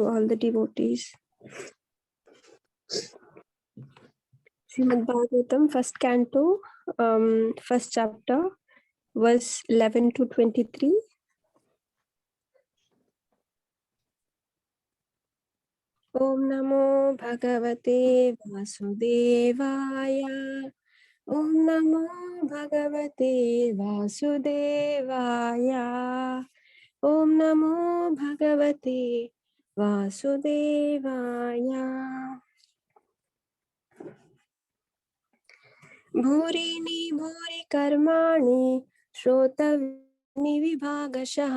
all the devotees. Srimad-Bhagavatam, first canto, first chapter, verse 11 to 23. Om Namo Bhagavate Vasudevaya. Om Namo Bhagavate Vasudevaya. Om Namo Bhagavate Vasudevaya. भूरिनि भूरि कर्माणि श्रोतव्यानि विभागशः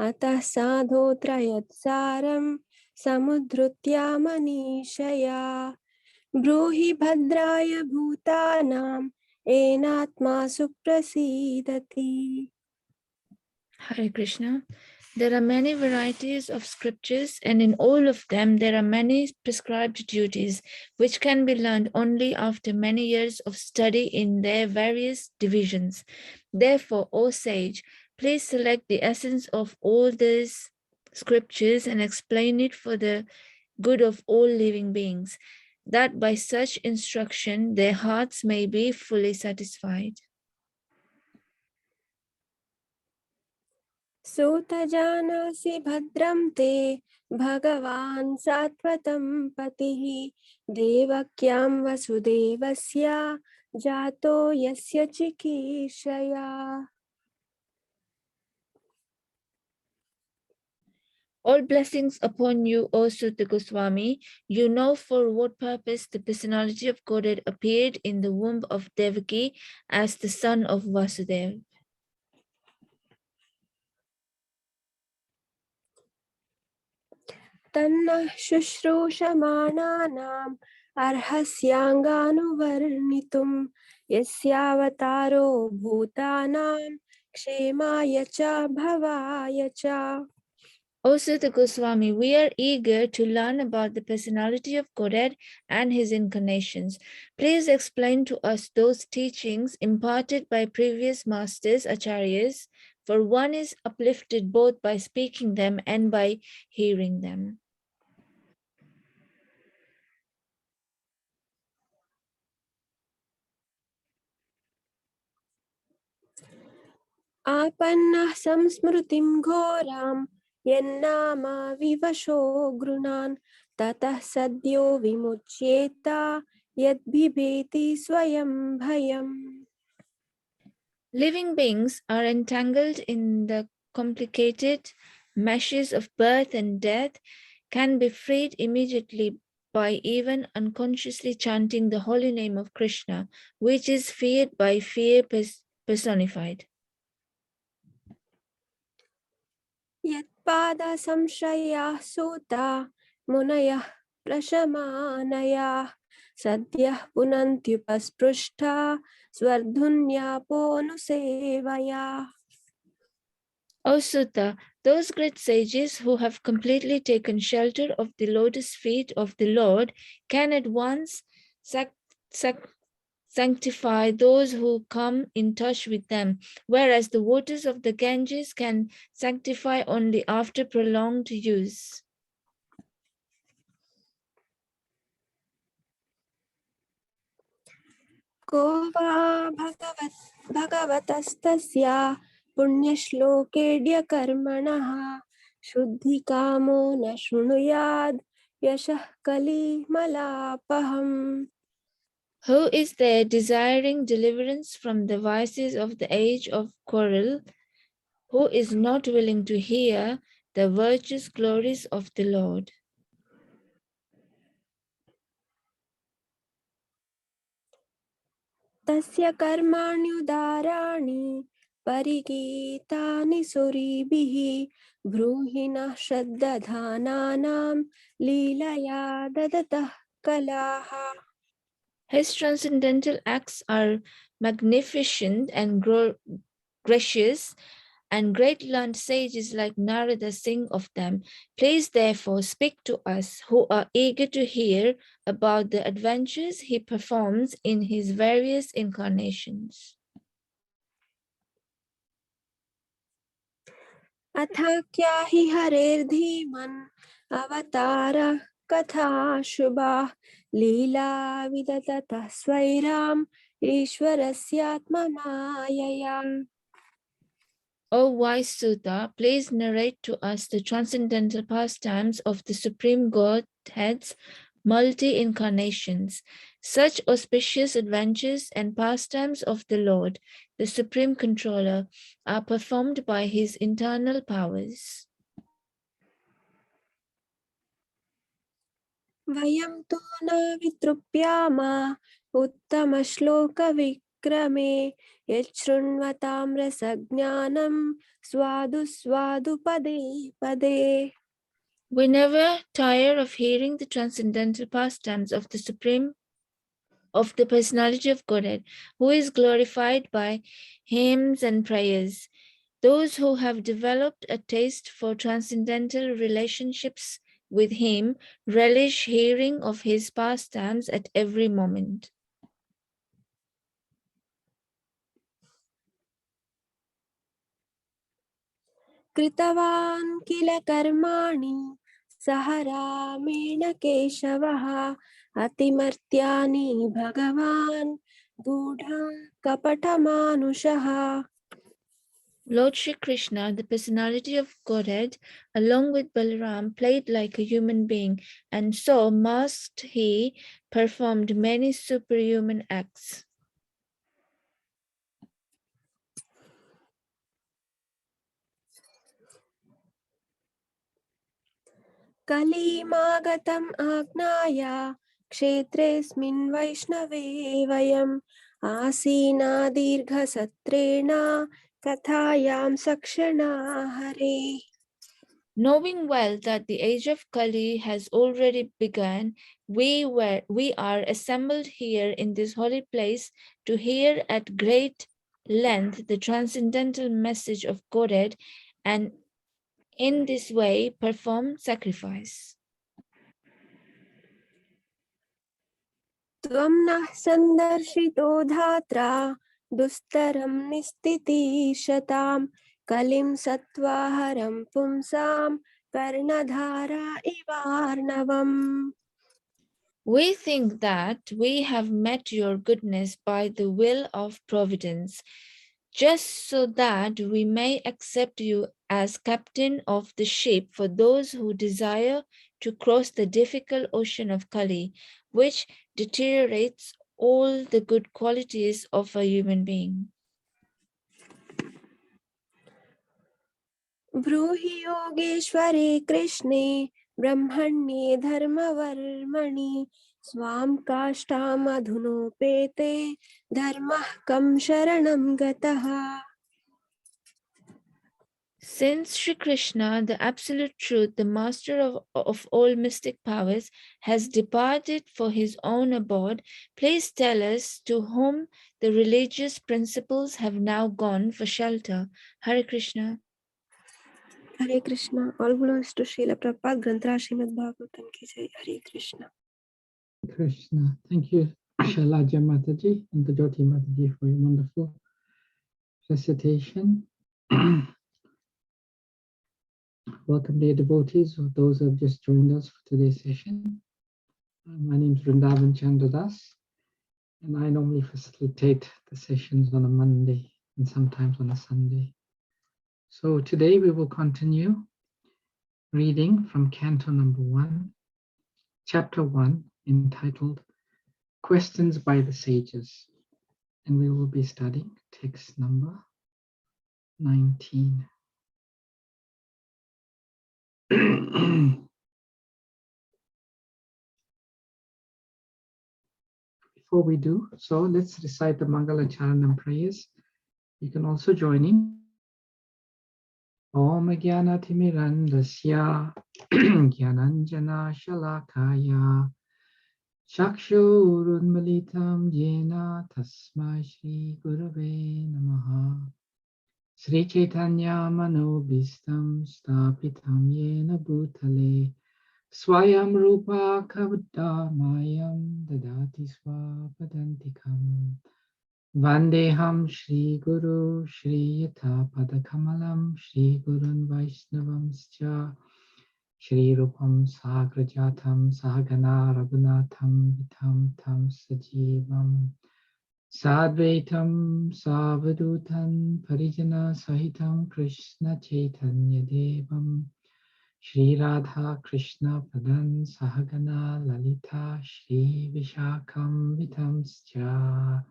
अतः साधोत्रयत्सारं समुद्धृत्य मनीषया ब्रूहि भद्राय भूतानां येनात्मा सुप्रसीदति. Hare Krishna. There are many varieties of scriptures, and in all of them there are many prescribed duties, which can be learned only after many years of study in their various divisions. Therefore, O sage, please select the essence of all these scriptures and explain it for the good of all living beings, that by such instruction their hearts may be fully satisfied. सूतजानासि भद्रं ते भगवान् सात्वतं पतिः देवक्यां वसुदेवस्य जातो यस्य चिकीर्षया. All blessings upon you, O Sutta Goswami. You know for what purpose the personality of Godhead appeared in the womb of Devaki as the son of Vasudeva. तन्नः शुश्रूषमाणानाम् अर्हस्याङ्गानुवर्णितुं यस्यावतारो भूतानां क्षेमाय च भवाय च. O Sutta Goswami, we are eager to learn about the personality of Godhead and his incarnations. Please explain to us those teachings imparted by previous masters, acharyas, for one is uplifted both by speaking them and by hearing them. आपन्नः संस्मृतिं घोरां यन्नामा विवशो गृणान् ततः सद्यो विमुच्येत यद्बिभेति स्वयं भयम्. Living beings are entangled in the complicated meshes of birth and death, can be freed immediately by even unconsciously chanting the holy name of Krishna, which is feared by fear personified. यत्पाद संशयाः सूता मुनयः प्रशमानयाः सद्यः पुनन्त्युपस्पृष्टा स्वर्धुन्यापोऽनुसेवया. O Sutta, those great sages who have completely taken shelter of the lotus feet of the Lord can at once sanctify those who come in touch with them, whereas the waters of the Ganges can sanctify only after prolonged use. को वा भगवतस्तस्या पुण्यश्लोकेऽड्यकर्मणः शुद्धिकामो न शृणुयाद् यशः कलिमलापहम्. Who is there desiring deliverance from the vices of the age of quarrel, who is not willing to hear the virtuous glories of the Lord? तस्य कर्माण्युदाराणि परिगीतानि सुरीभिः ब्रूहि नः श्रद्दधानानां लीलया ददतः कलाः. His transcendental acts are magnificent and gracious, and great learned sages like Narada sing of them. Please therefore speak to us who are eager to hear about the adventures he performs in his various incarnations. अथाख्या हि हरेर्धीमन् अवतारः कथा शुभा लीला विदततः स्वैराम् ईश्वरस्यात्ममायया. O wise Sutta, please narrate to us the transcendental pastimes of the Supreme Godhead's multi-incarnations. Such auspicious adventures and pastimes of the Lord, the Supreme Controller, are performed by his internal powers. वयं तु न वितृप्यामा उत्तमश्लोकविक्रमे यच्छृण्वतां रसज्ञानं स्वादु स्वादु पदे पदे. We never tire of hearing the transcendental pastimes of the Supreme, of the Personality of Godhead, who is glorified by hymns and prayers. Those who have developed a taste for transcendental relationships with him relish hearing of his pastimes at every moment. कृतवान् किल कर्माणि सह रामेण केशवः अतिमर्त्यानि भगवान् गूढा कपटमानुषः. Lord Shri Krishna, the personality of Godhead, along with Balaram, played like a human being, and so masked he performed many superhuman acts. कलीमागतम् आज्ञाय क्षेत्रेऽस्मिन् वैष्णवे वयम् आसीना दीर्घसत्रेण कथायां सक्षणा हरे. Knowing well that the age of Kali has already begun, we are assembled here in this holy place to hear at great length the transcendental message of Godhead, and in this way perform sacrifice. त्वं नः सन्दर्शितो धात्रा दुस्तरं निस्तितीशतां कलिं सत्त्वाहरं पुंसां कर्णधारा इवार्णवम्. We think that we have met your goodness by the will of providence, just so that we may accept you as captain of the ship for those who desire to cross the difficult ocean of Kali, which deteriorates all the good qualities of a human being. ब्रूहि योगेश्वरे कृष्णे ब्रह्मण्ये धर्मवर्मणि स्वां काष्ठामधुनोपेते धर्मः कं शरणं गतः. Since Sri Krishna, the Absolute Truth, the Master of all mystic powers, has departed for his own abode, please tell us to whom the religious principles have now gone for shelter. Hare Krishna. Hare Krishna. All glories to Srila Prabhupada, Granthra Srimad-Bhagavatam ki jai. Hare Krishna. Krishna. Thank you, Shalaja Mataji and the Jyoti Mataji, for your wonderful recitation. Welcome, dear devotees, or those who have just joined us for today's session. My name is Vrindavan Chandra, and I normally facilitate the sessions on a Monday and sometimes on a Sunday. So today we will continue reading from Canto number 1, Chapter 1, entitled Questions by the Sages. And we will be studying text number 19. Before we do so, let's recite the Mangala Charanam prayers. You can also join in. Om Jnana Timirandasya Jnananjana Shalakaya Chakshurunmalitam Jena Tasmai Shri Gurave Namaha Sri Chaitanya Manobhistam Stapitam Yena Bhutale Swayam Rupa Kavadamayam Dadati Swapadantikam Vandeham Shri Guru Shri Yatha Padakamalam Shri Gurun Vaishnavamscha Shri Rupam Sagrajatam Sahagana Raghunatham Vitam Tam Sajivam Sadvaitam Savadutan Parijana Sahitam Krishna Chaitanya Devam Shri Radha Krishna Padan Sahagana Lalita Shri Vishakam Vitamscha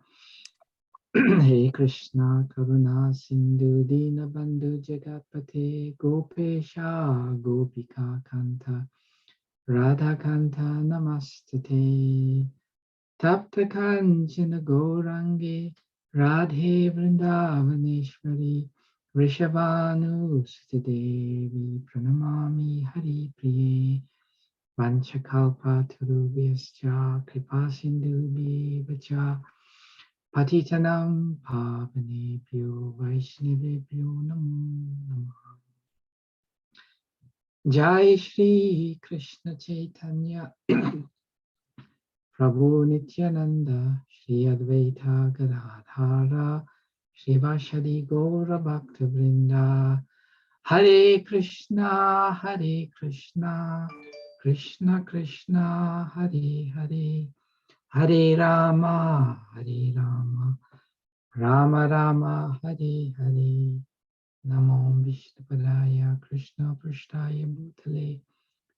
He Krishna Karuna Sindhu Dina Bandhu Jagatpate Gopesha Gopika Kanta Radha Kanta Namastate Tapta Kanchana Gourange Radhe Vrindavaneshwari Rishabhanu Sutidevi Pranamami Hari Priye Vanchakalpa Tarubhyascha Kripa Sindhubhya Patitanam Pavanebhyo Vaishnavebhyo Namo Namah. Jai Shri Krishna Chaitanya Prabhu Nityananda Shri Advaita Gadadhara Shri Vashadi Gaura Bhakta Vrinda Hare Krishna Krishna Krishna Hare Hare Hare Rama Rama Rama Hare Hare Namo Vishnupadaya Krishna Prashtaya Bhutale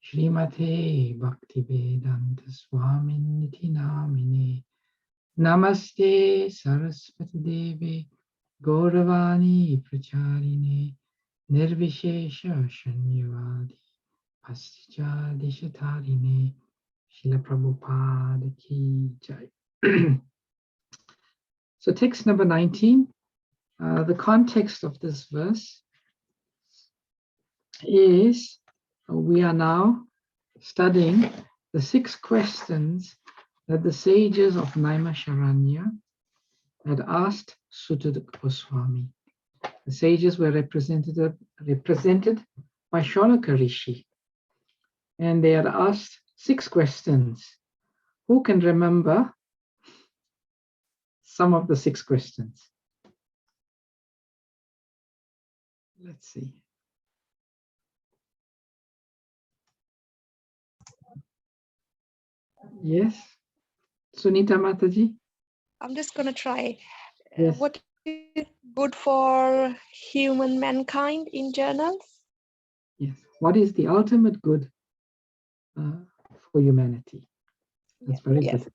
Srimate Bhaktivedanta Swami Niti Namine Namaste Saraswati Devi Gauravani Pracharine Nirvishesha Shanyavadi Pascha Dishatarine Srila Prabhupada Ki Jai. So text number 19, the context of this verse is we are now studying the 6 questions that the sages of Naimisharanya had asked Sutta Goswami. The sages were represented by Shaunaka Rishi, and they had asked 6 questions. Who can remember some of the 6 questions? Let's see. Yes, Sunita Mataji? I'm just gonna try. Yes. What is good for human mankind in general? Yes. What is the ultimate good for humanity? That's very Yes. good.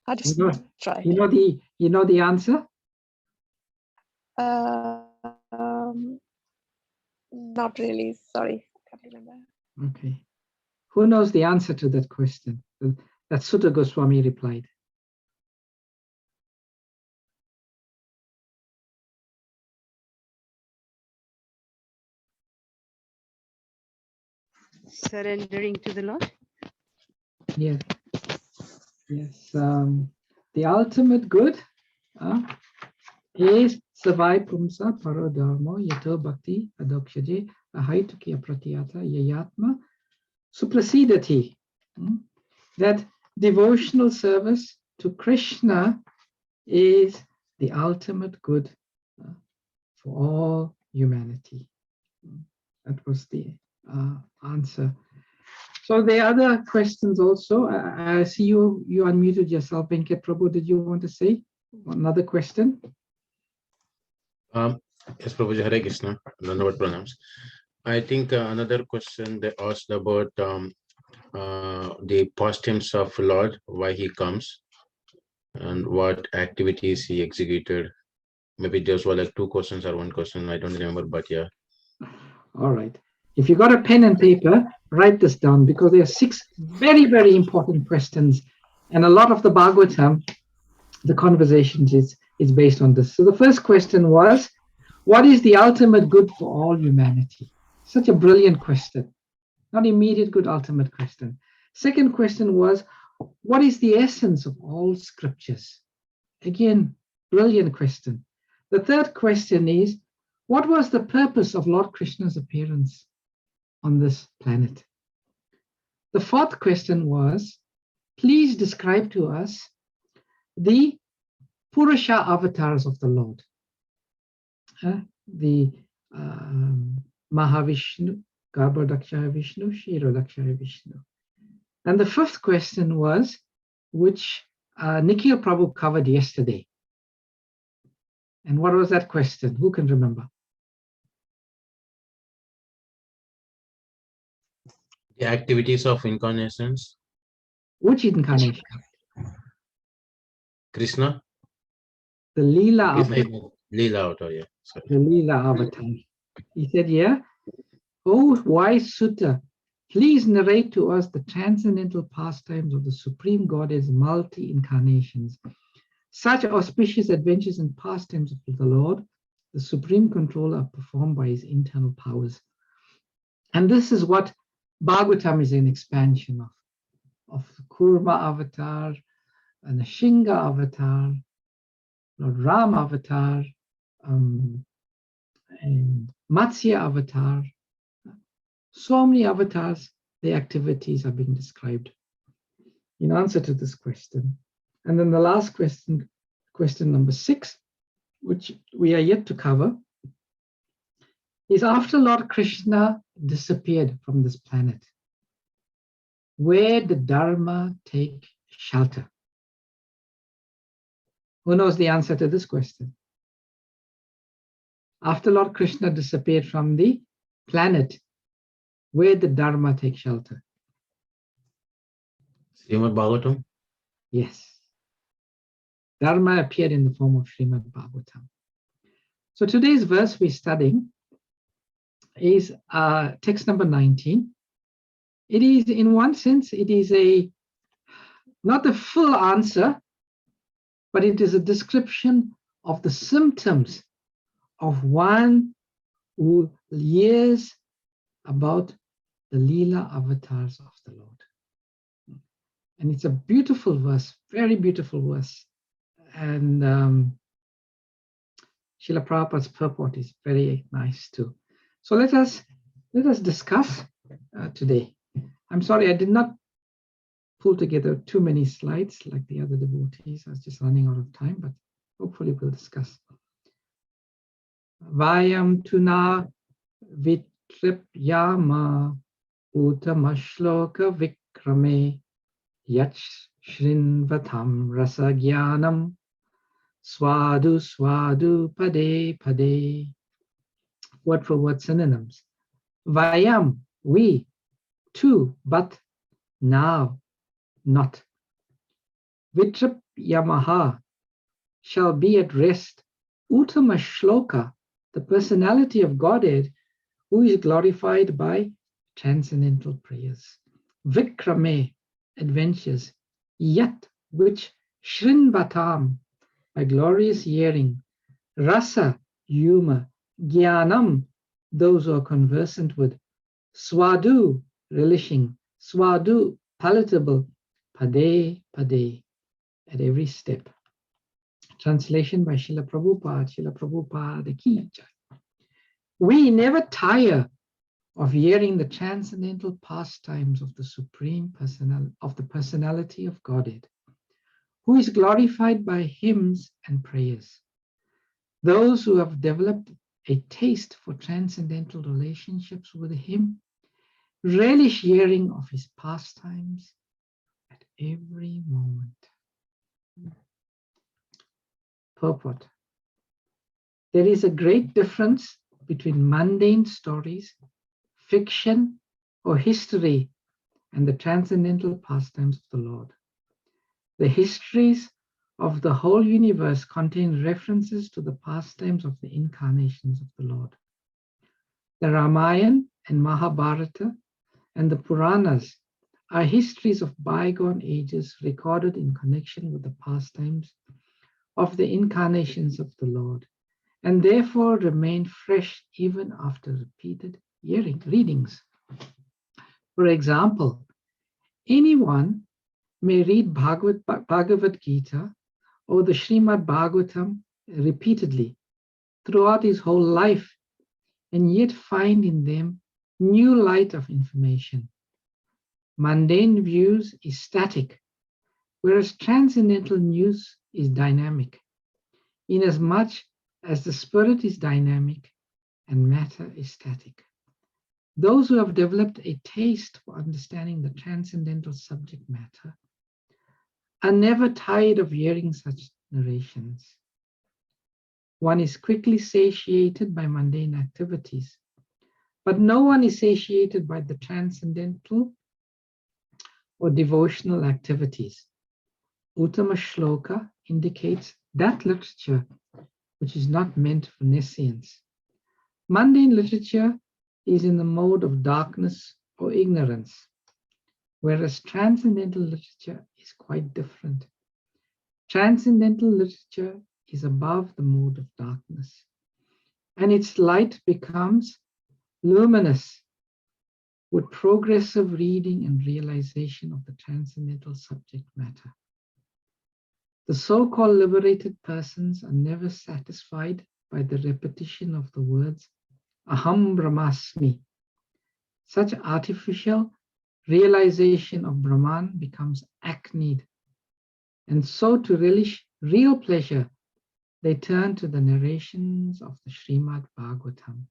I just try. You know the answer? Not really. Sorry, can't remember. Okay. Who knows the answer to that question? That Sutta Goswami replied. Surrendering to the Lord. Yes. Yes. The ultimate good is savai pumsa parodharmo yato bhakti adokshaje ahaitukiya pratyata yayatma suprasidati. That devotional service to Krishna is the ultimate good for all humanity. That was the answer. So there are other questions also. I see you unmuted yourself, Venkat Prabhu. Did you want to say another question? Yes, Prabhuji, Hare Krishna. Dhanyavad pranams. I think another question they asked about the pastimes of Lord, why he comes, and what activities he executed. Maybe those were like 2 questions or 1 question. I don't remember, but yeah. All right. If you got a pen and paper, write this down because there are 6 very, very important questions. And a lot of the Bhagavatam, the conversations is based on this. So the first question was, what is the ultimate good for all humanity? Such a brilliant question. Not immediate good, ultimate question. Second question was, what is the essence of all scriptures? Again, brilliant question. The third question is, what was the purpose of Lord Krishna's appearance on this planet? The fourth question was, please describe to us the Purusha avatars of the Lord. The Mahavishnu, Garbhodakshaya Vishnu, Shirodakshaya Vishnu. And the fifth question was, which Nikhil Prabhu covered yesterday. And what was that question? Who can remember? The activities of incarnations. Which incarnation? Krishna. The Leela Krishna avatar. is Leela avatar, yeah. Sorry. The Leela avatar. He said, yeah, oh wise Sutta, please narrate to us the transcendental pastimes of the Supreme Godhead's multi-incarnations. Such auspicious adventures and pastimes of the Lord, the Supreme Controller, are performed by his internal powers. And this is what Bhagavatam is an expansion of the Kurma avatar, and the Shinga avatar, Lord Ram avatar, and Matsya avatar. So many avatars, the activities are being described in answer to this question. And then the last question, question number 6, which we are yet to cover, is after Lord Krishna disappeared from this planet, where did Dharma take shelter? Who knows the answer to this question? After Lord Krishna disappeared from the planet, where did Dharma take shelter? Srimad-Bhagavatam. Yes. Dharma appeared in the form of Srimad-Bhagavatam. So today's verse we're studying is text number 19. It is, in one sense, it is not a full answer, but it is a description of the symptoms of one who hears about the Leela avatars of the Lord. And it's a beautiful verse, very beautiful verse. And Srila Prabhupada's purport is very nice too. So let us discuss today. I'm sorry, I did not pull together too many slides like the other devotees. I was just running out of time, but hopefully we'll discuss. Vayam tuna vitripyama utamashloka vikrame yach shrinvatam rasagyanam swadu swadu pade pade. Word for word synonyms. Vayam, we, too, but, now, not. Vitripyamaha, shall be at rest. Uttama shloka, the personality of Godhead, who is glorified by transcendental prayers. Vikrame, adventures. Yat, which shrinvatam, by glorious hearing. Rasa, humor. Jnanam, those who are conversant with. Swadu, relishing. Swadu, palatable. Pade, pade, at every step. Translation by Srila Prabhupada. Srila Prabhupada ki jai. We never tire of hearing the transcendental pastimes of the Supreme Personality of Godhead, who is glorified by hymns and prayers. Those who have developed a taste for transcendental relationships with him relish hearing of his pastimes at every moment. Purport. There is a great difference between mundane stories, fiction, or history, and the transcendental pastimes of the Lord. The histories of the whole universe contain references to the pastimes of the incarnations of the Lord. The Ramayana and Mahabharata and the Puranas are histories of bygone ages recorded in connection with the pastimes of the incarnations of the Lord, and therefore remain fresh even after repeated readings. For example, anyone may read Bhagavad Gita or the Srimad-Bhagavatam repeatedly throughout his whole life, and yet find in them new light of information. Mundane views is static, whereas transcendental news is dynamic, inasmuch as the spirit is dynamic and matter is static. Those who have developed a taste for understanding the transcendental subject matter are never tired of hearing such narrations. One is quickly satiated by mundane activities, but no one is satiated by the transcendental or devotional activities. Uttama Shloka indicates that literature which is not meant for nescience. Mundane literature is in the mode of darkness or ignorance, whereas transcendental literature is quite different. Transcendental literature is above the mode of darkness, and its light becomes luminous with progressive reading and realization of the transcendental subject matter. The so-called liberated persons are never satisfied by the repetition of the words Aham Brahmasmi. Such artificial realization of Brahman becomes acneyed, and so to relish real pleasure, they turn to the narrations of the Srimad-Bhagavatam.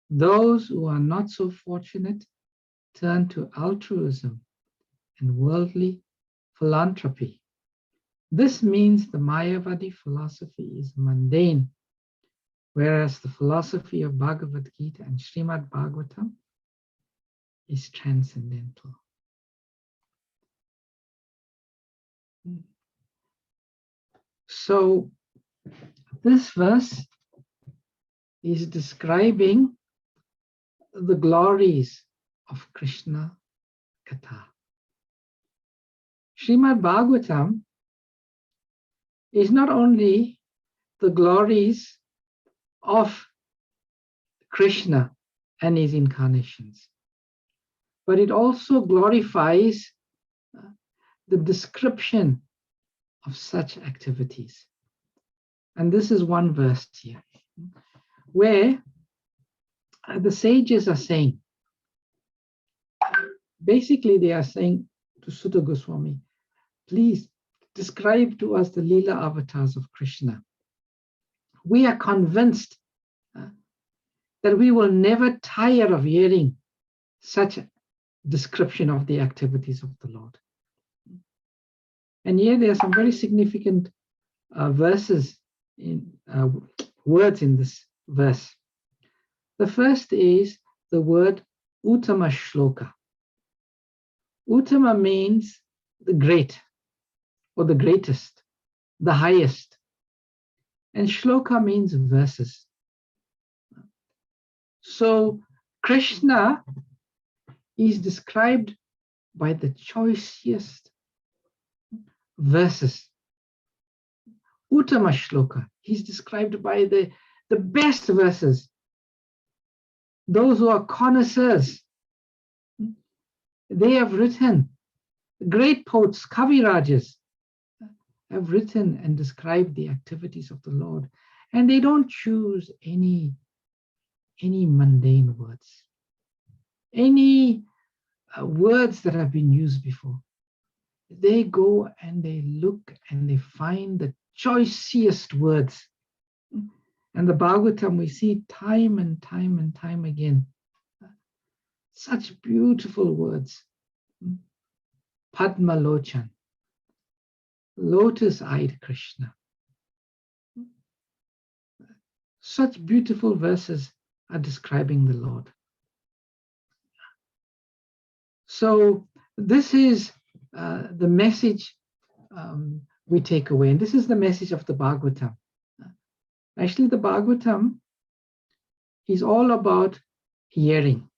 Those who are not so fortunate turn to altruism and worldly philanthropy. This means the Mayavadi philosophy is mundane, whereas the philosophy of Bhagavad Gita and Srimad-Bhagavatam is transcendental. So this verse is describing the glories of Krishna Katha. Srimad-Bhagavatam is not only the glories of Krishna and his incarnations, but it also glorifies the description of such activities. And this is one verse here, where the sages are saying, basically they are saying to Sutta Goswami, please describe to us the Leela avatars of Krishna. We are convinced that we will never tire of hearing such a description of the activities of the Lord. And here there are some very significant verses, words in this verse. The first is the word Uttama Shloka. Uttama means the great, or the greatest, the highest. And Shloka means verses. So Krishna is described by the choicest verses. Uttama Shloka, he's described by the best verses. Those who are connoisseurs, they have written, great poets, Kavirajas, have written and described the activities of the Lord. And they don't choose any mundane words, any words that have been used before. They go and they look and they find the choicest words. And the Bhagavatam, we see time and time and time again, such beautiful words. Padma Lochan, lotus-eyed Krishna. Such beautiful verses are describing the Lord. So this is the message we take away. And this is the message of the Bhagavatam. Actually, the Bhagavatam is all about hearing.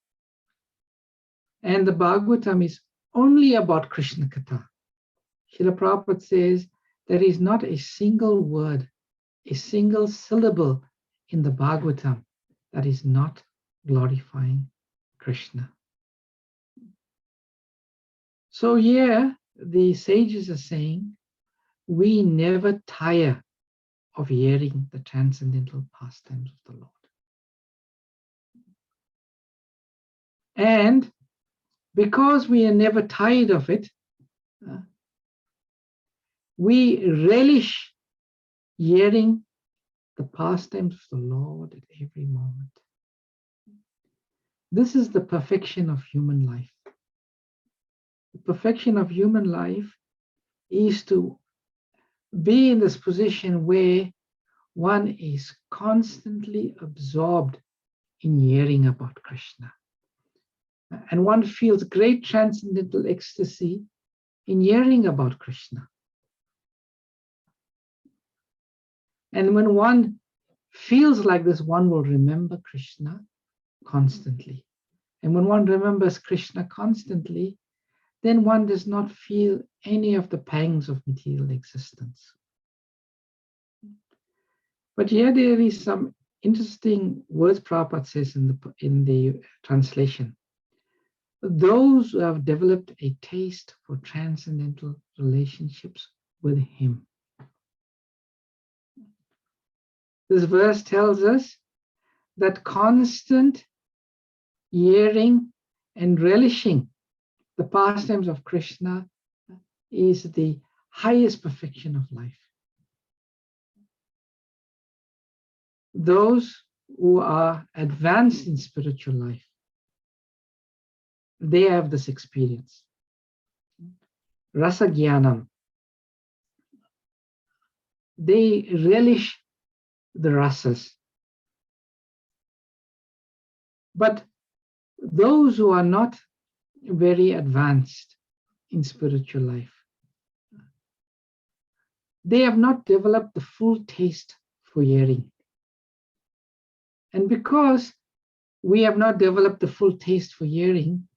And the Bhagavatam is only about Krishna Katha. Srila Prabhupada says there is not a single word, a single syllable in the Bhagavatam that is not glorifying Krishna. So here the sages are saying, we never tire of hearing the transcendental pastimes of the Lord. And because we are never tired of it, we relish hearing the pastimes of the Lord at every moment. This is the perfection of human life. The perfection of human life is to be in this position where one is constantly absorbed in hearing about Krishna. And one feels great transcendental ecstasy in hearing about Krishna. And when one feels like this, one will remember Krishna constantly. And when one remembers Krishna constantly, then one does not feel any of the pangs of material existence. But here there is some interesting words Prabhupada says in the translation. Those who have developed a taste for transcendental relationships with him. This verse tells us that constant hearing and relishing the pastimes of Krishna is the highest perfection of life. Those who are advanced in spiritual life, they have this experience. Rasa Jnanam. They relish the rasas. But those who are not very advanced in spiritual life, they have not developed the full taste for hearing. And because we have not developed the full taste for hearing,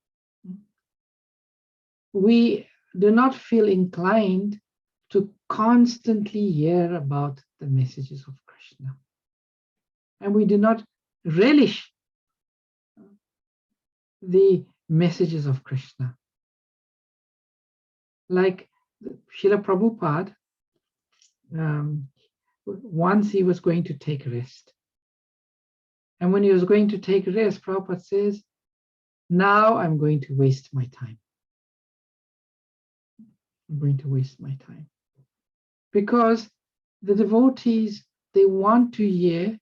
we do not feel inclined to constantly hear about the messages of Krishna. And we do not relish the messages of Krishna. Like Srila Prabhupada, once he was going to take rest. And when he was going to take rest, Prabhupada says, now I'm going to waste my time. I'm going to waste my time. Because the devotees, they want to hear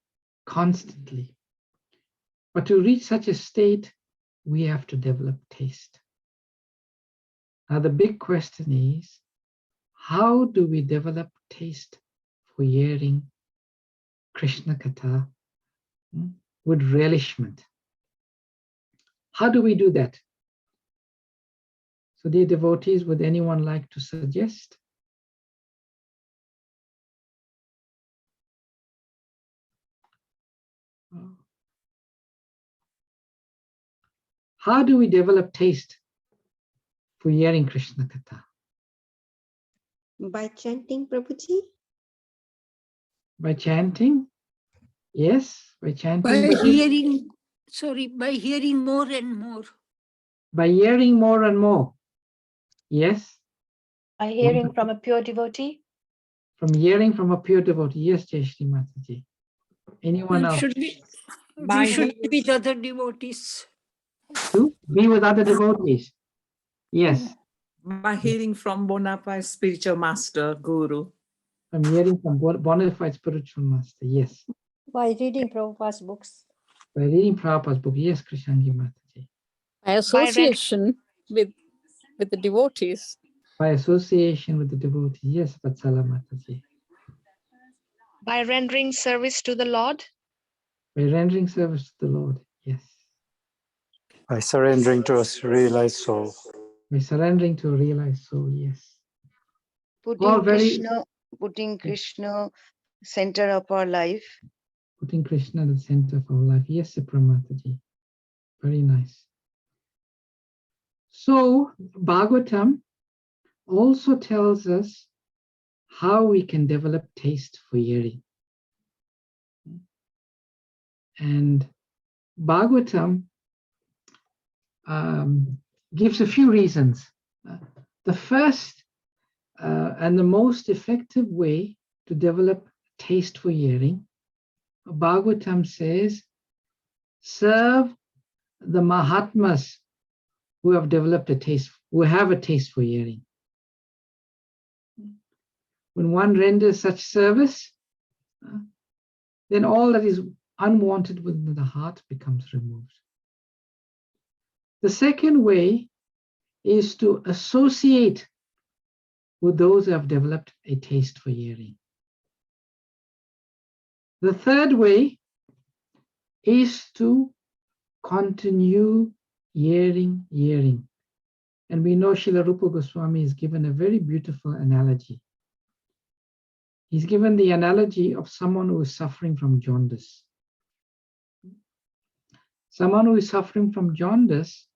constantly. But to reach such a state, we have to develop taste. Now the big question is, how do we develop taste for hearing Krishna Katha with relishment? How do we do that? So dear devotees, would anyone like to suggest? How do we develop taste for hearing Krishna Katha? By chanting, Prabhuji? By chanting? Yes, by chanting. By hearing, by hearing more and more. By hearing more and more. Yes. By hearing from a pure devotee? From hearing from a pure devotee. Yes, Jayashri Mataji. Anyone else? Should we should be with other devotees. To be with other devotees. Yes. By hearing from bona fide spiritual master, guru. From hearing from bona fide spiritual master. Yes. By reading Prabhupada's books. By reading Prabhupada's book. Yes, Krishnangi Mataji. By association with the devotees. By association with the devotee. Yes, Vatsala Mataji. By rendering service to the Lord. By rendering service to the Lord. Yes. By surrendering to a realized soul. By surrendering to a realized soul. Yes. Putting Krishna center of our life. Putting Krishna at the center of our life. Yes, Mataji. Very nice. So, Bhagavatam also tells us how we can develop taste for hearing. And Bhagavatam gives a few reasons. The first and the most effective way to develop taste for hearing, Bhagavatam says, serve the Mahatmas who have developed a taste, who have a taste for hearing. When one renders such service, then all that is unwanted within the heart becomes removed. The second way is to associate with those who have developed a taste for hearing. The third way is to continue hearing. And we know Srila Rupa Goswami is given a very beautiful analogy. He's given the analogy of someone who is suffering from jaundice. Someone who is suffering from jaundice,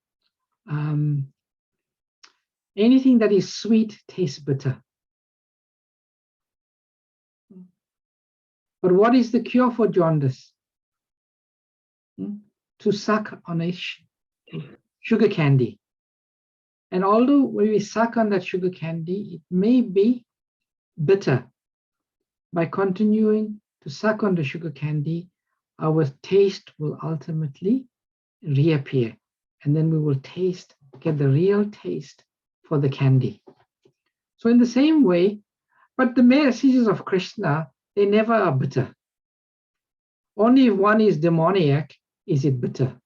anything that is sweet tastes bitter. But what is the cure for jaundice? To suck on a sugar candy. And although when we suck on that sugar candy, it may be bitter. By continuing to suck on the sugar candy, our taste will ultimately reappear. And then we will get the real taste for the candy. So in the same way, but the messages of Krishna, they never are bitter. Only if one is demoniac is it bitter.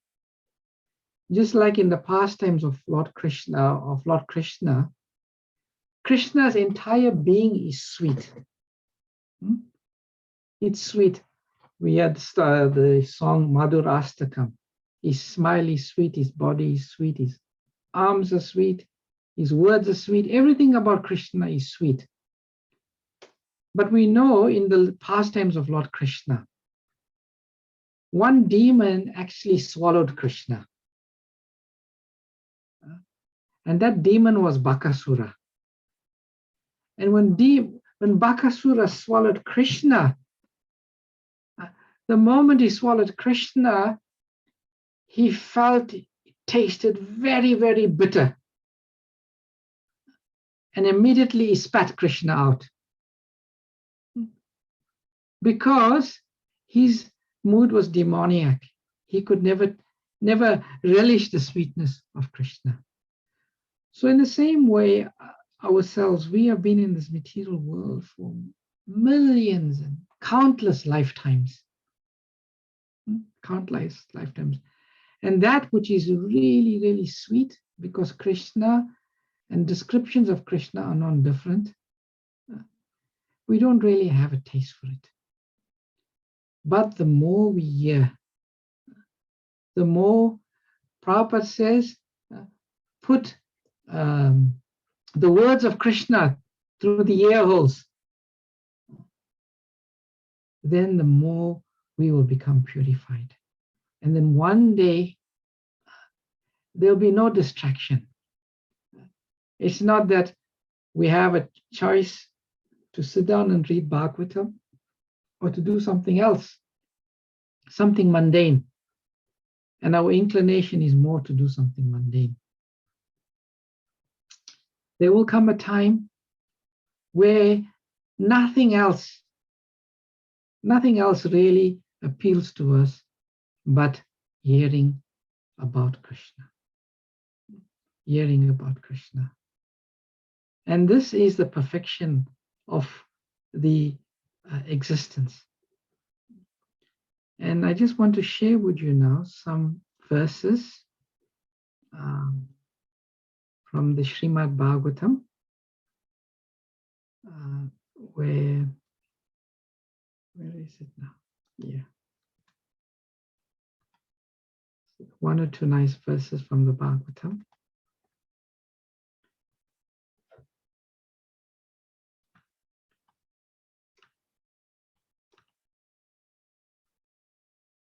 Just like in the pastimes of Lord Krishna, Krishna's entire being is sweet. It's sweet. We had the song Madhurastakam. His smile is sweet, his body is sweet, his arms are sweet, his words are sweet. Everything about Krishna is sweet. But we know in the pastimes of Lord Krishna, one demon actually swallowed Krishna. And that demon was Bakasura. And when Bakasura swallowed Krishna, the moment he swallowed Krishna, he felt it tasted very, very bitter. And immediately he spat Krishna out. Because his mood was demoniac. He could never relish the sweetness of Krishna. So in the same way, ourselves, we have been in this material world for millions and countless lifetimes. Countless lifetimes. And that which is really, really sweet, because Krishna and descriptions of Krishna are non-different, we don't really have a taste for it. But the more we hear, the more Prabhupada says, put the words of Krishna through the ear holes, then the more we will become purified. And then one day, there'll be no distraction. It's not that we have a choice to sit down and read Bhagavatam or to do something else, something mundane. And our inclination is more to do something mundane. There will come a time where nothing else really appeals to us but hearing about Krishna. Hearing about Krishna. And this is the perfection of the existence. And I just want to share with you now some verses from the Srimad-Bhagavatam, where is it now? Yeah. One or two nice verses from the Bhagavatam.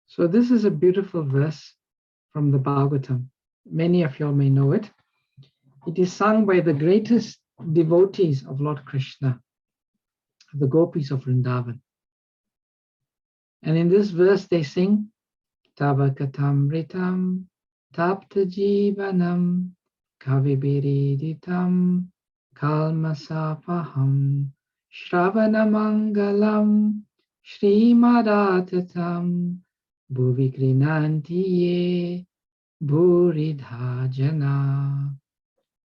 So this is a beautiful verse from the Bhagavatam. Many of you all may know it. It is sung by the greatest devotees of Lord Krishna, the gopis of Vrindavan. And in this verse they sing, Tavakatam Ritam Tapta Jivanam Kavibiriditam Kalmasapaham Shravanamangalam Srimadatatam Bhuvi Krinantiye Buridhajana.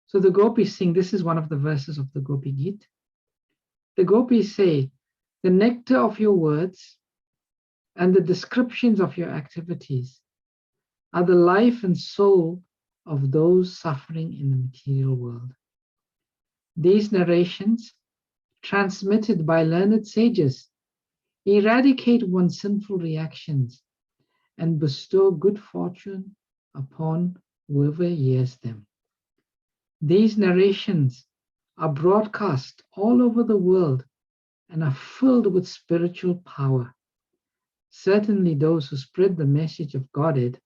So the gopis sing, this is one of the verses of the Gopi Gita. The gopis say, the nectar of your words and the descriptions of your activities are the life and soul of those suffering in the material world. These narrations, transmitted by learned sages, eradicate one's sinful reactions and bestow good fortune upon whoever hears them. These narrations are broadcast all over the world and are filled with spiritual power. Certainly those who spread the message of Godhead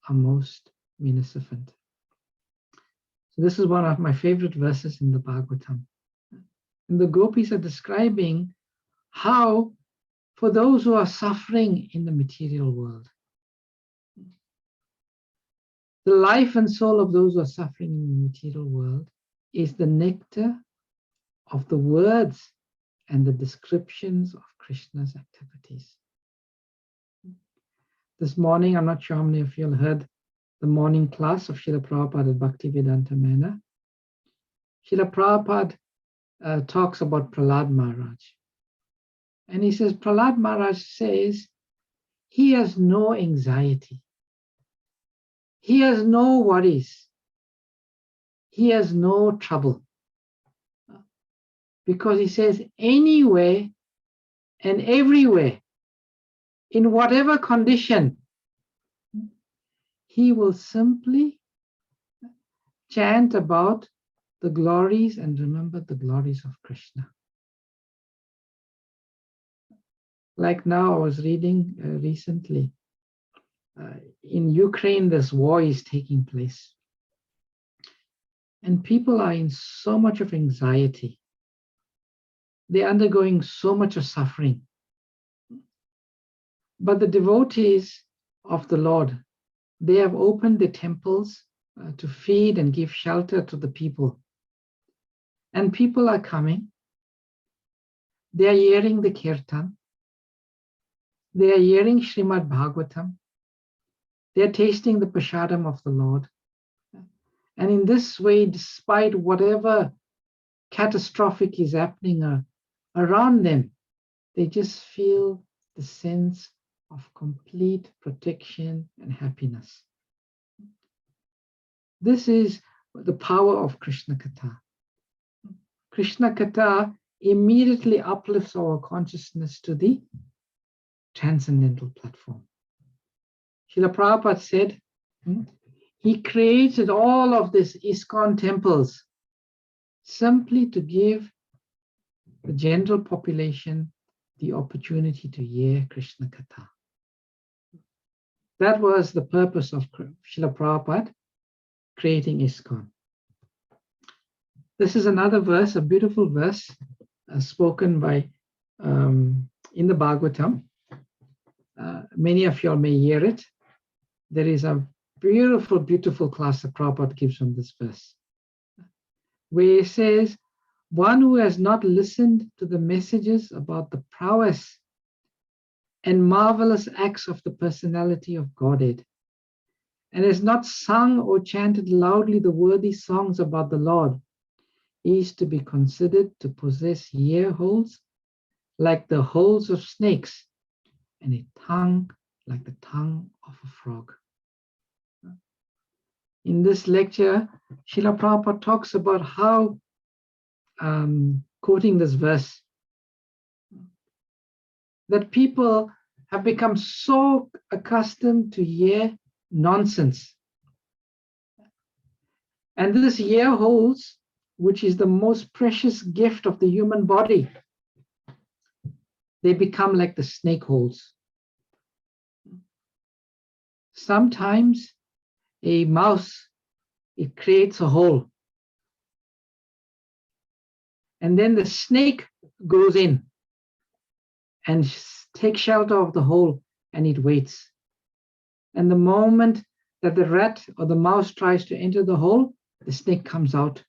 are most munificent. So this is one of my favorite verses in the Bhagavatam. And the gopis are describing how, for those who are suffering in the material world, the life and soul of those who are suffering in the material world is the nectar of the words and the descriptions of Krishna's activities. This morning, I'm not sure how many of you heard the morning class of Srila Prabhupada at Bhaktivedanta Manor. Srila Prabhupada talks about Prahlad Maharaj. And he says, Prahlad Maharaj says, he has no anxiety. He has no worries. He has no trouble. Because he says, anywhere and everywhere, in whatever condition, he will simply chant about the glories and remember the glories of Krishna. Like now, I was reading recently, in Ukraine, this war is taking place. And people are in so much of anxiety. They're undergoing so much of suffering. But the devotees of the Lord, they have opened the temples to feed and give shelter to the people. And people are coming. They are hearing the kirtan. They are hearing Srimad-Bhagavatam. They are tasting the prasadam of the Lord. And in this way, despite whatever catastrophic is happening around them, they just feel the sense of complete protection and happiness. This is the power of Krishna Katha. Krishna Katha immediately uplifts our consciousness to the transcendental platform. Srila Prabhupada said, he created all of these ISKCON temples simply to give the general population the opportunity to hear Krishna Katha. That was the purpose of Srila Prabhupada creating ISKCON. This is another verse, a beautiful verse spoken by in the Bhagavatam. Many of you all may hear it. There is a beautiful, beautiful class that Prabhupada gives on this verse, where he says, one who has not listened to the messages about the prowess and marvelous acts of the personality of Godhead, and has not sung or chanted loudly the worthy songs about the Lord, is to be considered to possess ear holes like the holes of snakes, and a tongue like the tongue of a frog. In this lecture, Srila Prabhupada talks about how, quoting this verse, that people have become so accustomed to hear nonsense. And this ear holes, which is the most precious gift of the human body, they become like the snake holes. Sometimes a mouse, it creates a hole. And then the snake goes in and takes shelter of the hole, and it waits. And the moment that the rat or the mouse tries to enter the hole, the snake comes out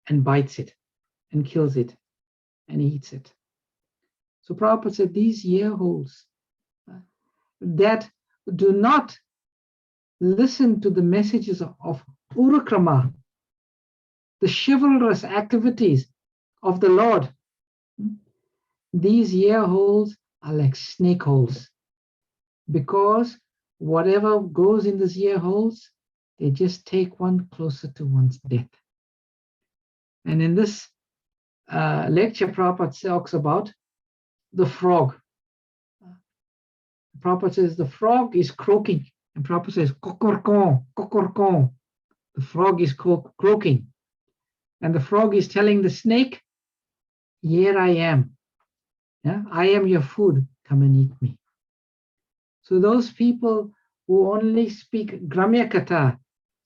and bites it and kills it and eats it. So Prabhupada said these ear holes that do not listen to the messages of Urakrama, the chivalrous activities of the Lord, these ear holes are like snake holes, because whatever goes in these ear holes, they just take one closer to one's death. And in this lecture, Prabhupada talks about the frog. Prabhupada says the frog is croaking, and Prabhupada says, kokorko, kokorko. The frog is croaking. And the frog is telling the snake, here I am. Yeah? I am your food. Come and eat me. So those people who only speak Gramya Katha,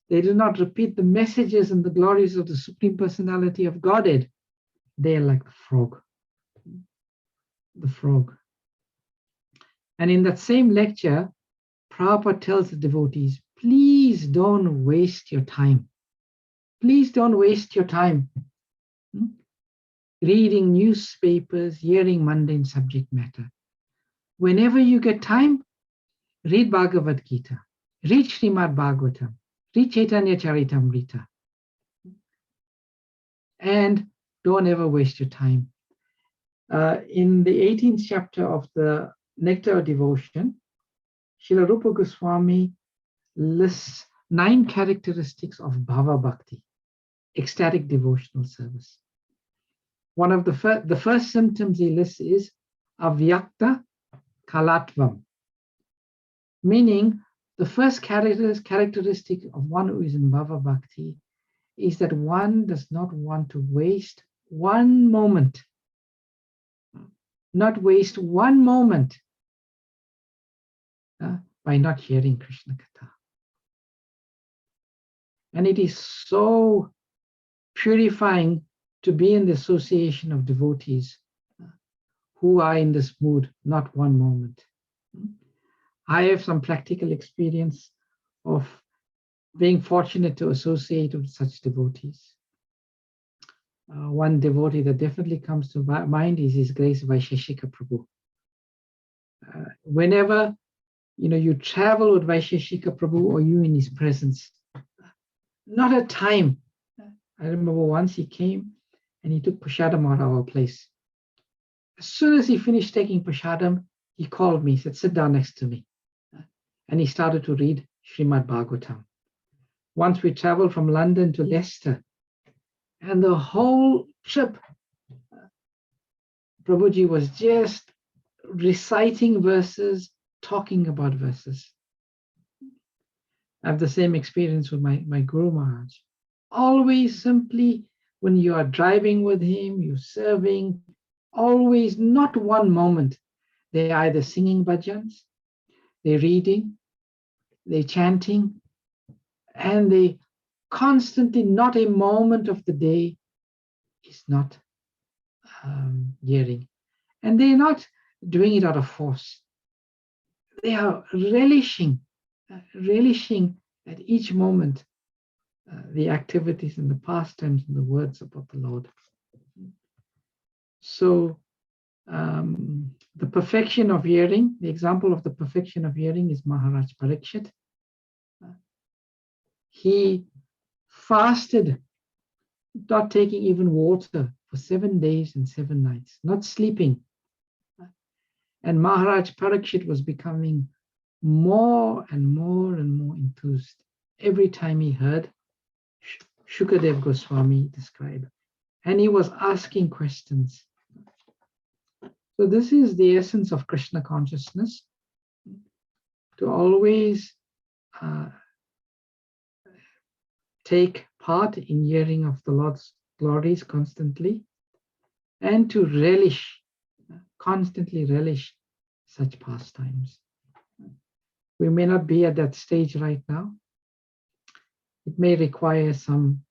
they do not repeat the messages and the glories of the Supreme Personality of Godhead. They are like the frog. The frog. And in that same lecture, Prabhupada tells the devotees, please don't waste your time. Please don't waste your time reading newspapers, hearing mundane subject matter. Whenever you get time, read Bhagavad Gita, read Srimad-Bhagavatam, read Chaitanya Charitamrita. And don't ever waste your time. In the 18th chapter of the Nectar Devotion, Srila Rupa Goswami lists 9 characteristics of Bhava Bhakti, ecstatic devotional service. One of the first symptoms he lists is avyakta kalatvam, meaning the first characteristic of one who is in Bhava Bhakti is that one does not want to waste one moment, not waste one moment by not hearing Krishna Katha. And it is so purifying to be in the association of devotees who are in this mood, not one moment. I have some practical experience of being fortunate to associate with such devotees. One devotee that definitely comes to mind is His Grace Vaisheshika Prabhu. Whenever you travel with Vaisheshika Prabhu or you in his presence, not a time. I remember once he came and he took Prashadam at our place. As soon as he finished taking Prashadam, he called me, he said, sit down next to me. And he started to read Srimad-Bhagavatam. Once we traveled from London to Leicester, and the whole trip, Prabhuji was just reciting verses, talking about verses. I have the same experience with my Guru Maharaj. Always simply, when you are driving with him, you're serving, always, not one moment, they're either singing bhajans, they're reading, they're chanting, and they constantly, not a moment of the day is not hearing. And they're not doing it out of force. They are relishing at each moment the activities and the pastimes and the words about the Lord. So the perfection of hearing, the example of the perfection of hearing is Maharaj Parikshit. He fasted, not taking even water for 7 days and 7 nights, not sleeping. And Maharaj Parikshit was becoming more and more and more enthused every time he heard Shukadev Goswami describe. And he was asking questions. So this is the essence of Krishna consciousness, to always take part in hearing of the Lord's glories constantly, and to relish, constantly relish such pastimes. We may not be at that stage right now. It may require some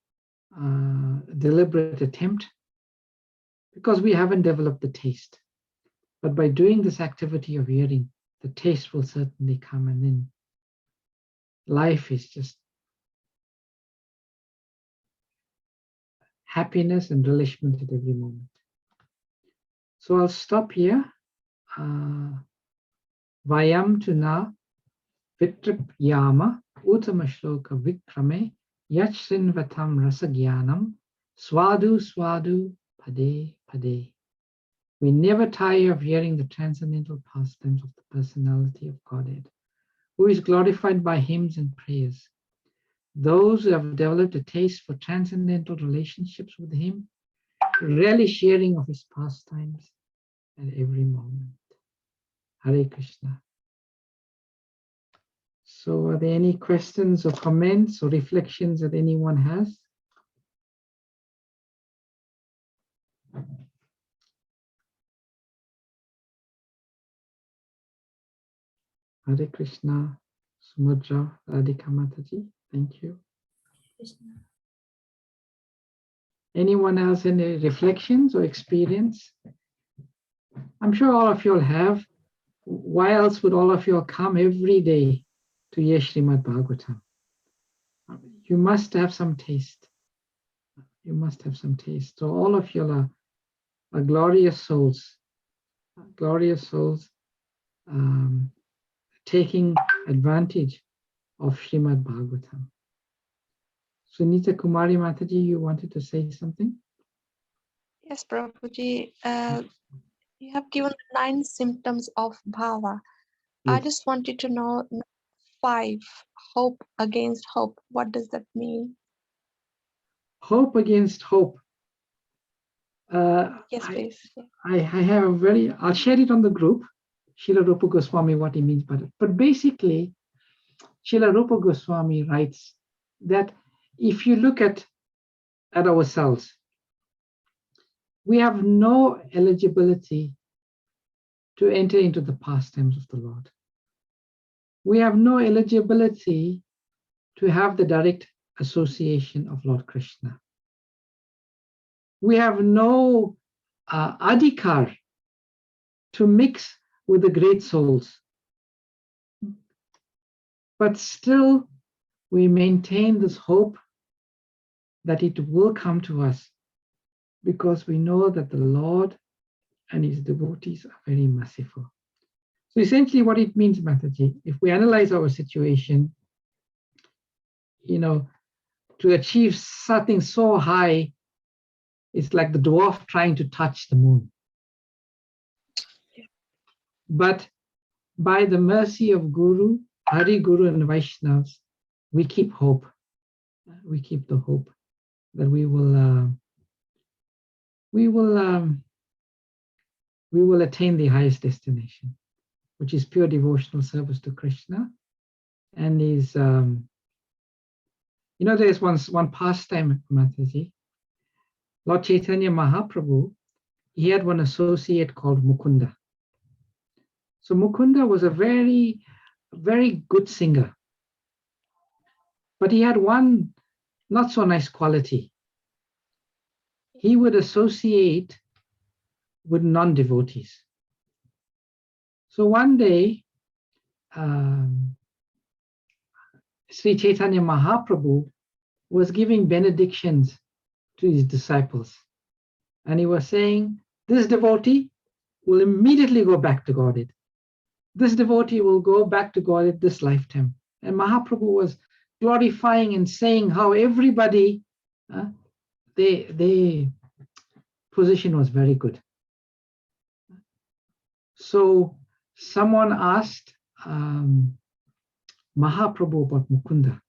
deliberate attempt because we haven't developed the taste. But by doing this activity of hearing, the taste will certainly come, and then life is just happiness and relishment at every moment. So I'll stop here. Vayam tuna vitrip yama uttama shloka vikrame yachrinvatam rasagyanam swadu swadu pade pade. We never tire of hearing the transcendental pastimes of the personality of Godhead, who is glorified by hymns and prayers. those who have developed a taste for transcendental relationships with him, relish sharing of his pastimes at every moment. Hare Krishna. So are there any questions or comments or reflections that anyone has? Hare Krishna, Sumudra, Radhika Mataji, thank you. Anyone else, any reflections or experience? I'm sure all of you all have. Why else would all of you all come every day to hear Srimad-Bhagavatam? You must have some taste. You must have some taste. So all of you are glorious souls, taking advantage of Srimad-Bhagavatam. Sunita Kumari Mataji, you wanted to say something? Yes, Prabhuji. You have given 9 symptoms of bhava. I Yes. just wanted to know 5. Hope against hope. What does that mean? Hope against hope. Yes, please. I have a very, I'll share it on the group, Srila Rupa Goswami, what he means by it. But basically, Srila Rupa Goswami writes that if you look at ourselves, we have no eligibility to enter into the pastimes of the Lord. We have no eligibility to have the direct association of Lord Krishna. We have no adhikar to mix with the great souls. But still, we maintain this hope that it will come to us because we know that the Lord and his devotees are very merciful. So essentially what it means, Mataji, if we analyze our situation, to achieve something so high, it's like the dwarf trying to touch the moon. But by the mercy of Guru, Hari Guru and Vaishnavas, we keep hope. We keep the hope that we will attain the highest destination, which is pure devotional service to Krishna. And is, there's one pastime, Mataji. Lord Chaitanya Mahaprabhu, he had one associate called Mukunda. So Mukunda was a very, very good singer. But he had one not so nice quality. He would associate with non-devotees. So one day, Sri Chaitanya Mahaprabhu was giving benedictions to his disciples. And he was saying, this devotee will immediately go back to Godhead. This devotee will go back to Godhead this lifetime. And Mahaprabhu was glorifying and saying how everybody, their position was very good. So someone asked Mahaprabhu about Mukunda.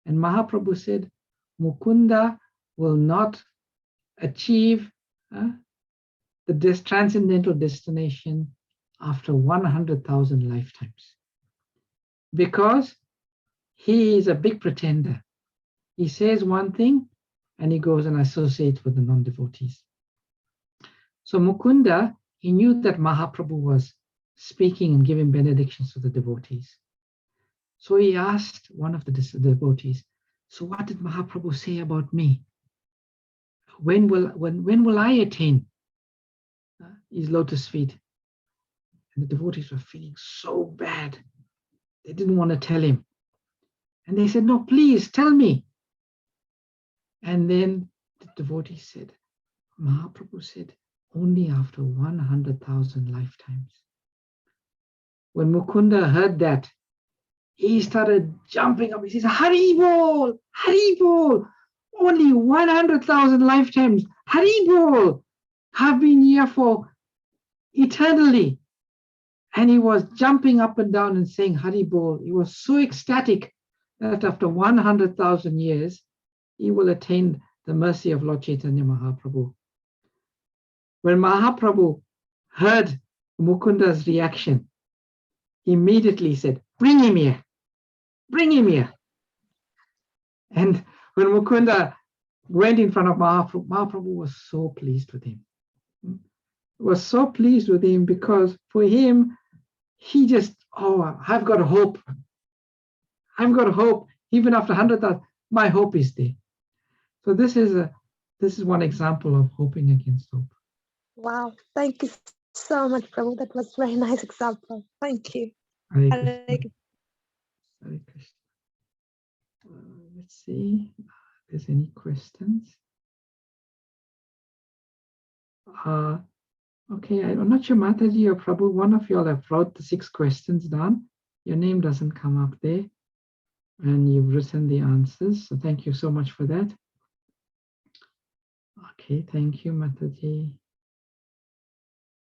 And Mahaprabhu said, Mukunda will not achieve the transcendental destination after 100,000 lifetimes. Because he is a big pretender. He says one thing and he goes and associates with the non-devotees. So Mukunda, he knew that Mahaprabhu was speaking and giving benedictions to the devotees. So he asked one of the devotees, so what did Mahaprabhu say about me? When will I attain his lotus feet? And the devotees were feeling so bad. They didn't want to tell him. And they said, no, please tell me. And then the devotee said, Mahaprabhu said, only after 100,000 lifetimes. When Mukunda heard that, he started jumping up. He says, Hari Bol, Hari Bol, only 100,000 lifetimes. Hari Bol, I've been here for eternally. And he was jumping up and down and saying Hari Bol. He was so ecstatic that after 100,000 years, he will attain the mercy of Lord Chaitanya Mahaprabhu. When Mahaprabhu heard Mukunda's reaction, he immediately said, "Bring him here, bring him here." And when Mukunda went in front of Mahaprabhu, Mahaprabhu was so pleased with him. Was so pleased with him because for him, he just, I've got hope. I've got hope. Even after 100,000, my hope is there. So this is one example of hoping against hope. Wow, thank you so much, Prabhu. That was a very nice example. Thank you. Hare Hare Krishna. Hare Krishna. Let's see if there's any questions. Okay, I'm not sure, Mataji or Prabhu, one of you all have wrote the 6 questions down. Your name doesn't come up there. And you've written the answers. So thank you so much for that. Okay, thank you, Mataji.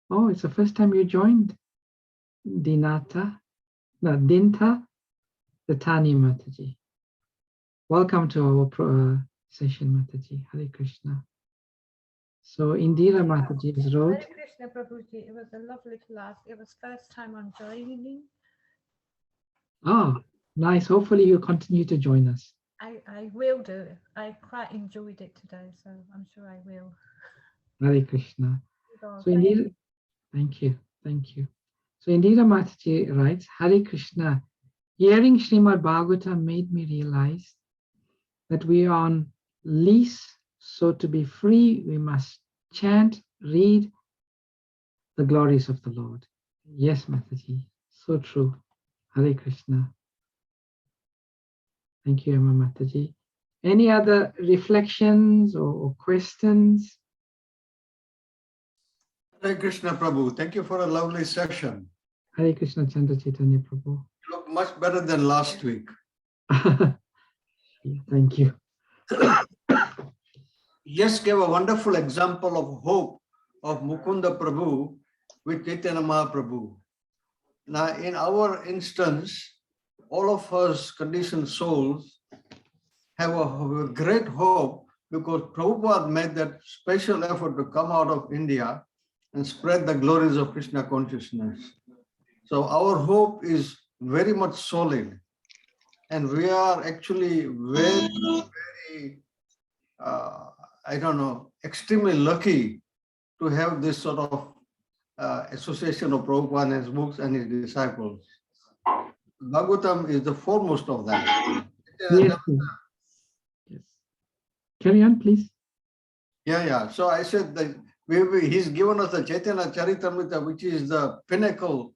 Oh, it's the first time you joined. Dinta Datani Mataji. Welcome to our session, Mataji. Hare Krishna. So Indira Mataji has wrote. Hare Krishna, Prabhuji. It was a lovely class. It was first time I'm joining. Oh, nice. Hopefully you'll continue to join us. I will do. I quite enjoyed it today, so I'm sure I will. Hare Krishna. So So Indira, thank you. So Indira Mataji writes, Hare Krishna. Hearing Srimad-Bhagavatam made me realize that we are on lease, so to be free, we must chant, read the glories of the Lord. Yes, Mataji, so true. Hare Krishna. Thank you, Emma Mataji. Any other reflections or questions? Hare Krishna, Prabhu. Thank you for a lovely session. Hare Krishna, Chandra Chaitanya Prabhu. You look much better than last week. Thank you. Just gave a wonderful example of hope of Mukunda Prabhu with Chaitanya Mahaprabhu. Now, in our instance, all of us conditioned souls have a great hope because Prabhupada made that special effort to come out of India and spread the glories of Krishna consciousness. So our hope is very much solid. And we are actually very, extremely lucky to have this sort of association of Prabhupada and his books and his disciples. Bhagavatam is the foremost of that. Yes. Carry on, please. Yeah. So I said that he's given us the Chaitanya Charitamrita, which is the pinnacle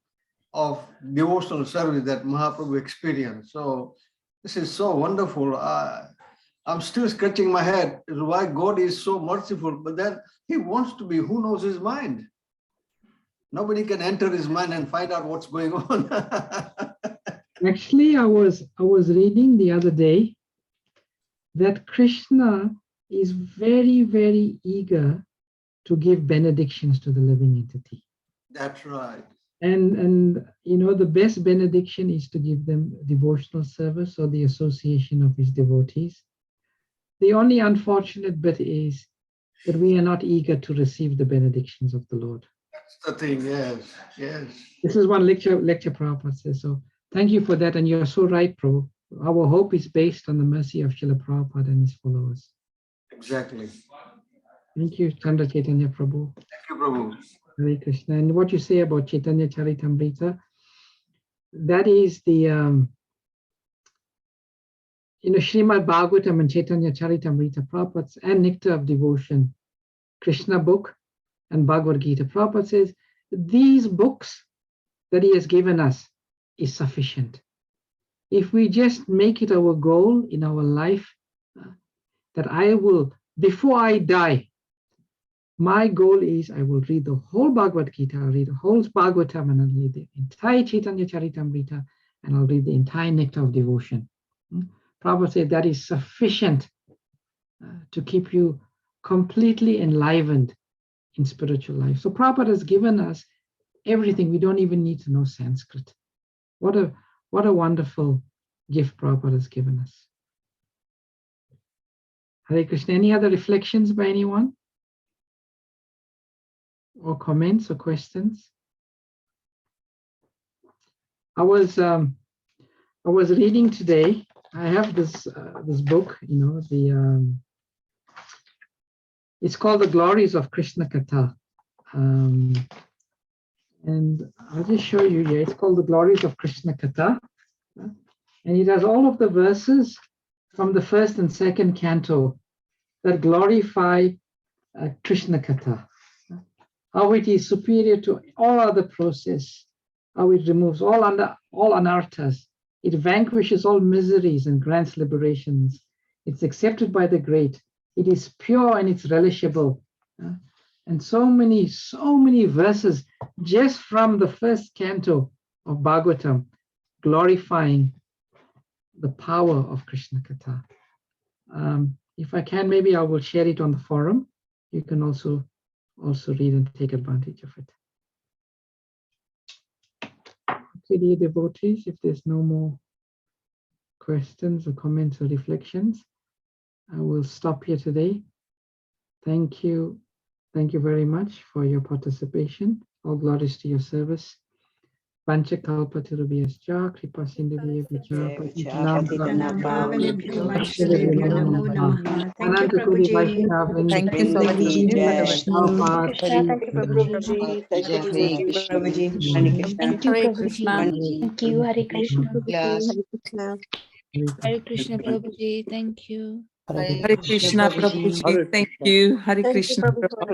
of devotional service that Mahaprabhu experienced. So this is so wonderful. I'm still scratching my head why God is so merciful, but then he wants to be, who knows his mind? Nobody can enter his mind and find out what's going on. Actually, I was reading the other day that Krishna is very, very eager to give benedictions to the living entity. That's right. And the best benediction is to give them devotional service or the association of his devotees. The only unfortunate bit is that we are not eager to receive the benedictions of the Lord. That's the thing, yes. This is one lecture Prabhupada says. So thank you for that. And you're so right, Prabhu. Our hope is based on the mercy of Srila Prabhupada and his followers. Exactly. Thank you, Chandra Chaitanya Prabhu. Thank you, Prabhu. Hare Krishna. And what you say about Chaitanya Charitamrita, that is the, Srimad-Bhagavatam and Chaitanya Charitamrita, Prabhupada's and Nectar of Devotion, Krishna book and Bhagavad Gita. Prabhupada says, these books that he has given us is sufficient. If we just make it our goal in our life, that I will, before I die, my goal is I will read the whole Bhagavad Gita, I'll read the whole Bhagavatam, and I'll read the entire Chaitanya Charitamrita, and I'll read the entire Nectar of Devotion. Prabhupada said that is sufficient to keep you completely enlivened in spiritual life. So Prabhupada has given us everything. We don't even need to know Sanskrit. What a wonderful gift Prabhupada has given us. Hare Krishna. Any other reflections by anyone? Or comments or questions? I was reading today. I have this book, it's called The Glories of Krishna Katha. And I'll just show you here. It's called The Glories of Krishna Katha. And it has all of the verses from the first and second canto that glorify Krishna Katha. How it is superior to all other process. How it removes all anarthas. It vanquishes all miseries and grants liberations. It's accepted by the great. It is pure and it's relishable. And so many verses just from the first canto of Bhagavatam glorifying the power of Krishna Katha. If I can, maybe I will share it on the forum. You can also read and take advantage of it. Okay, dear devotees, if there's no more questions or comments or reflections, I will stop here today. Thank you. Thank you very much for your participation. All glories to your service. Panchakalpa Tirubhyascha, Kripa Sindhuvya Thank you, Prabhuji. Thank you so much, Prabhuji. Hare Krishna. Thank you, Prabhuji. Thank you, Hare Prabhuji. Krishna. Thank you, Hare Krishna. Hare Krishna Prabhuji, thank you. Hare Krishna, Prabhuji. Thank you. Hare Thank you, Krishna. Prabhuji.